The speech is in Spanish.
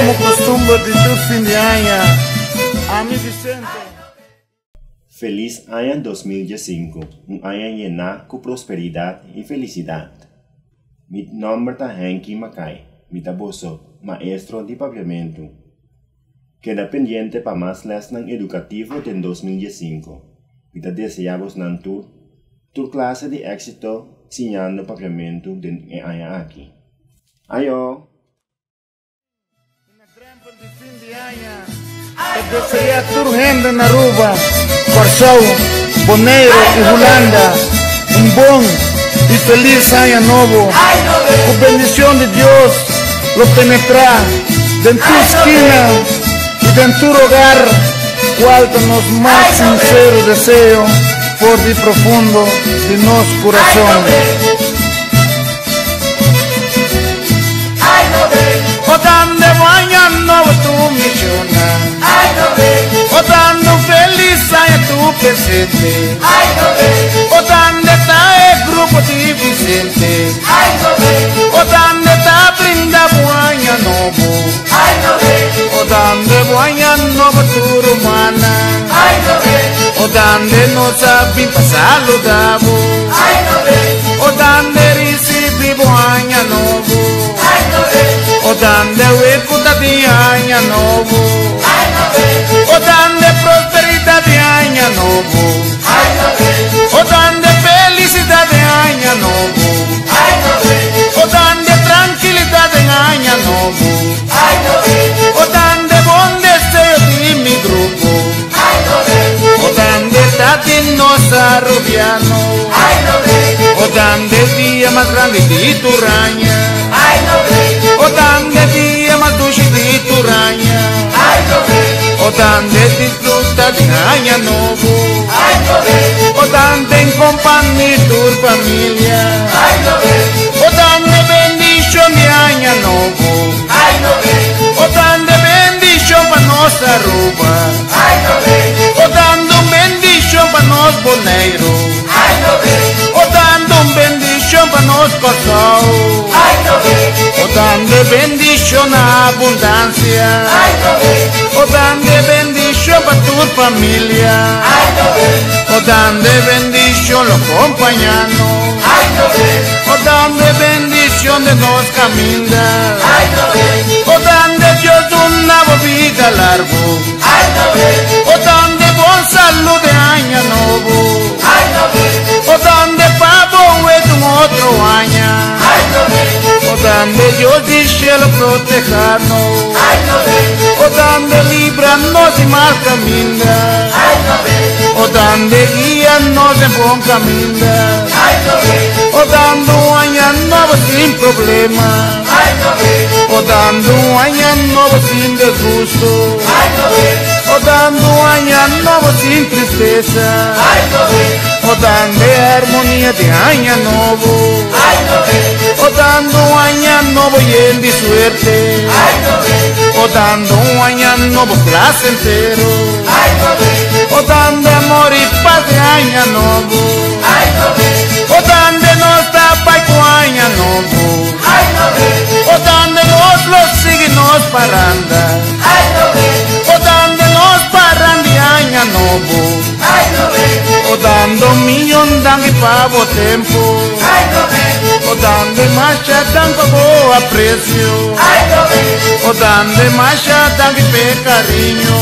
como costumbre de tu fin de año, a mi Vicente. Feliz año 2015, un año lleno de prosperidad y felicidad. Mi nombre es Henky Mackay, mi taboso, maestro de paviamento. Queda pendiente para más lessons educativos en 2015. Mi deseamos tu clase de éxito enseñando paviamento de año aquí. Ayo! De fin de año, te desea tu gente en Aruba, Corsau, Bonaire y Holanda, un buen y feliz año nuevo. Con bendición de Dios lo penetra en tu esquina y en tu hogar, cual nos más sincero deseo por de profundo de nuestro corazón. Otando año nuevo tu misiona, otando feliz año tu presente, otando está el grupo de Vicente, otando está brinda año nuevo, otando año nuevo tu romana, otando no sabe pasar saludamos, otando recibimos año nuevo. Otande huecuta de año nuevo, otande prosperidad de año nuevo, otande felicidad de año nuevo, otande tranquilidad de año nuevo, otande buen deseo de mi grupo, otande tatinosa rubiano, otande día más grande de tu raña. Otande día más dulce de tu raña, otande disfruta de año nuevo, otande en compañía de tu familia, otande bendición de año nuevo, otande bendición para nuestra Aruba, otande bendición para nuestro Bonaire, otande bendición para nuestro Corsau. Otande bendición a abundancia, otande bendición para tu familia, otande bendición los compañeros, otande bendición de nos caminar, otande Dios una vida larga, otande buen salud de año nuevo, otande pavo es un otro año. Otande Dios del cielo protegernos, otande librarnos de mal camino, otande guiarnos en buen camino, otande un año nuevo sin problema, otande un año nuevo sin disgusto, otande un año nuevo sin tristeza, otande armonía de año nuevo, otande un año nuevo lleno de suerte, otando un año nuevo placentero, otando amor y paz de año nuevo, otando nuestra paz con año nuevo, otando los signos paranda, otando nos paran de año nuevo, otando millón dan y pavo tempo, otando marcha dan como aprecio, otando marcha dan y pe cariño,